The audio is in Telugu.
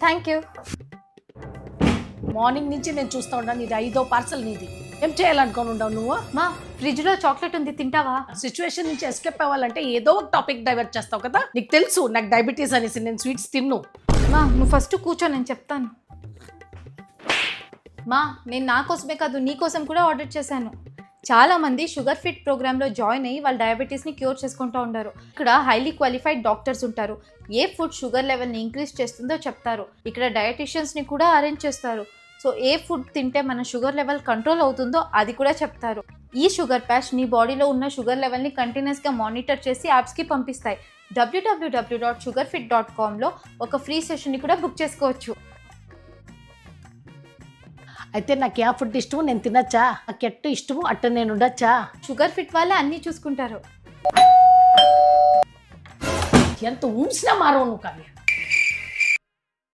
Thank you. మార్నింగ్ నుంచి నేను చూస్తూ ఉన్నాను, ఇది 5వ పార్సల్ నీది. ఏం చేయాలనుకోని ఉండవు నువ్వు? మా ఫ్రిడ్జ్లో చాక్లెట్ ఉంది, తింటావా? సిచ్యువేషన్ నుంచి ఎస్కేప్ అవ్వాలంటే ఏదో ఒక టాపిక్ డైవర్ట్ చేస్తావు కదా. నీకు తెలుసు నాకు డయాబెటీస్ అనేసి, నేను స్వీట్స్ తిన్ను. మా నువ్వు ఫస్ట్ కూర్చో, నేను చెప్తాను. మా నేను నా కోసమే కాదు నీ కోసం కూడా ఆర్డర్ చేశాను. చాలామంది షుగర్ ఫిట్ ప్రోగ్రాంలో జాయిన్ అయ్యి వాళ్ళ డయాబెటీస్ని క్యూర్ చేసుకుంటూ ఉంటారు. ఇక్కడ హైలీ క్వాలిఫైడ్ డాక్టర్స్ ఉంటారు. ఏ ఫుడ్ షుగర్ లెవెల్ని ఇంక్రీజ్ చేస్తుందో చెప్తారు. ఇక్కడ డయాటిషియన్స్ని కూడా అరేంజ్ చేస్తారు. సో ఏ ఫుడ్ తింటే మన షుగర్ లెవెల్ కంట్రోల్ అవుతుందో అది కూడా చెప్తారు. ఈ షుగర్ ప్యాచ్ నీ బాడీలో ఉన్న షుగర్ లెవెల్ని కంటిన్యూస్గా మానిటర్ చేసి యాప్స్కి పంపిస్తాయి. www.sugarfit.comలో ఒక ఫ్రీ సెషన్ని కూడా బుక్ చేసుకోవచ్చు. అయితే నాకు ఏ ఫుడ్ ఇష్టమో నేను తినచ్చా, నాకు ఎట్టు ఇష్టమో అట్ట నేను ఉండొచ్చా? షుగర్ ఫిట్ వాళ్ళే అన్నీ చూసుకుంటారు. ఎంత ఊసినా మారవు నువ్వు కానీ.